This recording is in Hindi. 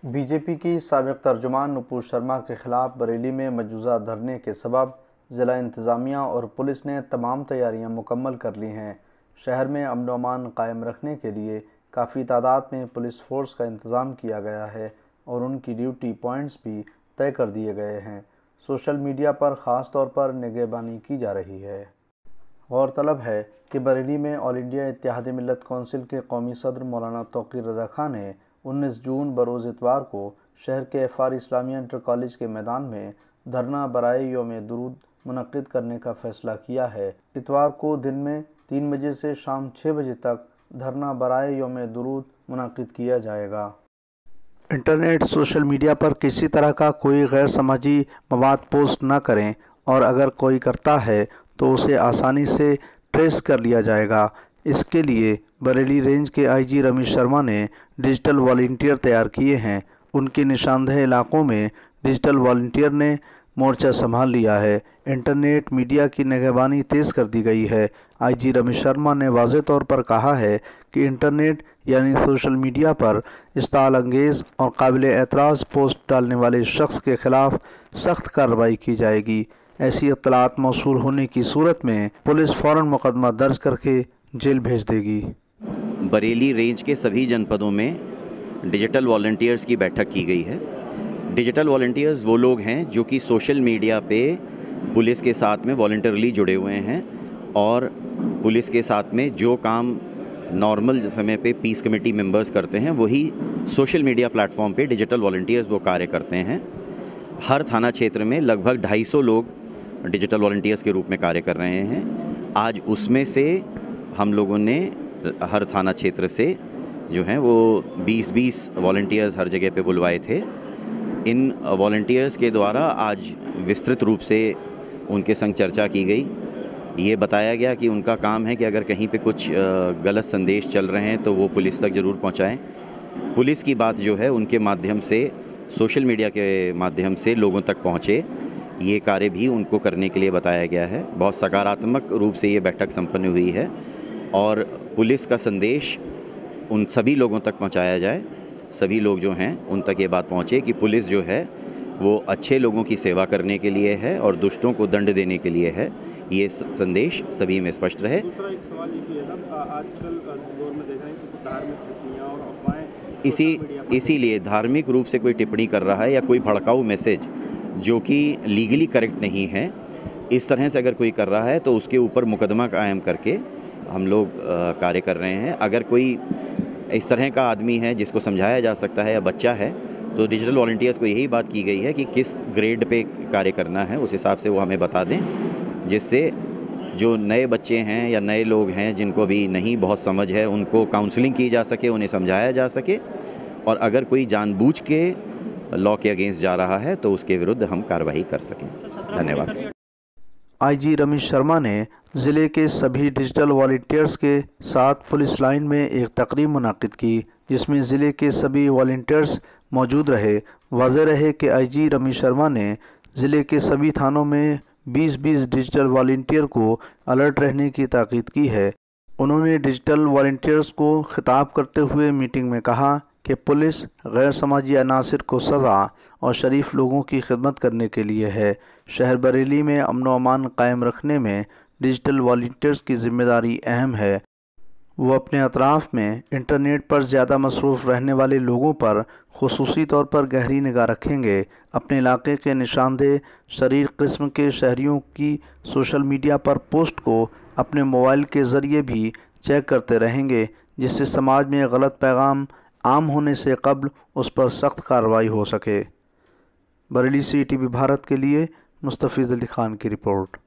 बीजेपी की साबिक़ तर्जुमान नुपुर शर्मा के ख़िलाफ़ बरेली में मजूज़ा धरने के सबब ज़िला इंतज़ामिया और पुलिस ने तमाम तैयारियां मुकम्मल कर ली हैं। शहर में अमन व अमान कायम रखने के लिए काफ़ी तादाद में पुलिस फ़ोर्स का इंतज़ाम किया गया है और उनकी ड्यूटी पॉइंट्स भी तय कर दिए गए हैं। सोशल मीडिया पर ख़ास तौर पर निगहबानी की जा रही है। गौरतलब है कि बरेली में ऑल इंडिया इत्तेहाद मिल्लत कौंसिल के कौमी सदर मौलाना तौक़ीर रज़ा खान ने 19 जून बरोज़ इतवार को शहर के एफ़आर इस्लामिया इंटर कॉलेज के मैदान में धरना बराए यौम दुरूद मुनक़्क़िद करने का फ़ैसला किया है। इतवार को दिन में 3 बजे से शाम 6 बजे तक धरना बराए यौम दुरूद मुनक़्क़िद किया जाएगा। इंटरनेट सोशल मीडिया पर किसी तरह का कोई गैर समाजी मवाद पोस्ट न करें और अगर कोई करता है तो उसे आसानी से ट्रेस कर लिया जाएगा। इसके लिए बरेली रेंज के आईजी रमेश शर्मा ने डिजिटल वॉलंटियर तैयार किए हैं। उनके निशानदेह इलाकों में डिजिटल वॉलंटियर ने मोर्चा संभाल लिया है। इंटरनेट मीडिया की निगहबानी तेज़ कर दी गई है। आईजी रमेश शर्मा ने वाज़ेह तौर पर कहा है कि इंटरनेट यानी सोशल मीडिया पर इस्ताल अंगेज़ और काबिल एतराज़ पोस्ट डालने वाले शख्स के ख़िलाफ़ सख्त कार्रवाई की जाएगी। ऐसी इत्तलात मौसूल होने की सूरत में पुलिस फ़ौरन मुकदमा दर्ज करके जेल भेज देगी। बरेली रेंज के सभी जनपदों में डिजिटल वॉलंटियर्स की बैठक की गई है। डिजिटल वॉलंटियर्स वो लोग हैं जो कि सोशल मीडिया पे पुलिस के साथ में वॉलंटरली जुड़े हुए हैं और पुलिस के साथ में जो काम नॉर्मल समय पे पीस कमेटी मेंबर्स करते हैं वही सोशल मीडिया प्लेटफॉर्म पे डिजिटल वॉलंटियर्स वो कार्य करते हैं। हर थाना क्षेत्र में लगभग 250 लोग डिजिटल वॉलंटियर्स के रूप में कार्य कर रहे हैं। आज उसमें से हम लोगों ने हर थाना क्षेत्र से जो हैं वो 20-20 वॉलंटियर्स हर जगह पे बुलवाए थे। इन वॉलंटियर्स के द्वारा आज विस्तृत रूप से उनके संग चर्चा की गई। ये बताया गया कि उनका काम है कि अगर कहीं पे कुछ गलत संदेश चल रहे हैं तो वो पुलिस तक ज़रूर पहुंचाएं। पुलिस की बात जो है उनके माध्यम से सोशल मीडिया के माध्यम से लोगों तक पहुंचे, ये कार्य भी उनको करने के लिए बताया गया है। बहुत सकारात्मक रूप से ये बैठक संपन्न हुई है और पुलिस का संदेश उन सभी लोगों तक पहुंचाया जाए। सभी लोग जो हैं उन तक ये बात पहुंचे कि पुलिस जो है वो अच्छे लोगों की सेवा करने के लिए है और दुष्टों को दंड देने के लिए है। ये संदेश सभी में स्पष्ट रहे। दूसरा एक सवाल ये भी है ना, आजकल दौर में देख रहे हैं कि धार्मिक टिप्पणियाँ और अफवाहें इसीलिए धार्मिक रूप से कोई टिप्पणी कर रहा है या कोई भड़काऊ मैसेज जो कि लीगली करेक्ट नहीं है, इस तरह से अगर कोई कर रहा है तो उसके ऊपर मुकदमा कायम करके हम लोग कार्य कर रहे हैं। अगर कोई इस तरह का आदमी है जिसको समझाया जा सकता है या बच्चा है तो डिजिटल वॉलंटियर्स को यही बात की गई है कि किस ग्रेड पे कार्य करना है, उस हिसाब से वो हमें बता दें, जिससे जो नए बच्चे हैं या नए लोग हैं जिनको अभी नहीं बहुत समझ है उनको काउंसलिंग की जा सके, उन्हें समझाया जा सके और अगर कोई जानबूझ के लॉ के अगेंस्ट जा रहा है तो उसके विरुद्ध हम कार्रवाई कर सकें। धन्यवाद। आईजी रमेश शर्मा ने ज़िले के सभी डिजिटल वॉलंटियर्स के साथ पुलिस लाइन में एक तकरीब मुनाकिद की जिसमें ज़िले के सभी वॉलंटियर्स मौजूद रहे। वाज़ेह रहे कि आईजी रमेश शर्मा ने ज़िले के सभी थानों में 20-20 डिजिटल वॉलंटियर को अलर्ट रहने की ताकीद की है। उन्होंने डिजिटल वॉलंटियर्स को खिताब करते हुए मीटिंग में कहा कि पुलिस गैर समाजी अनासिर को सज़ा और शरीफ लोगों की खिदमत करने के लिए है। शहर बरेली में अमन व अमान कायम रखने में डिजिटल वॉलंटियर्स की ज़िम्मेदारी अहम है। वो अपने अतराफ़ में इंटरनेट पर ज़्यादा मसरूफ़ रहने वाले लोगों पर खुसूसी तौर पर गहरी निगाह रखेंगे। अपने इलाके के निशानदेह शरीर किस्म के शहरियों की सोशल मीडिया पर पोस्ट को अपने मोबाइल के ज़रिए भी चेक करते रहेंगे, जिससे समाज में गलत पैगाम आम होने से कबल उस पर सख्त कार्रवाई हो सके। बरेली से टीवी भारत के लिए मुस्तफ़ीज़ अली खान की रिपोर्ट।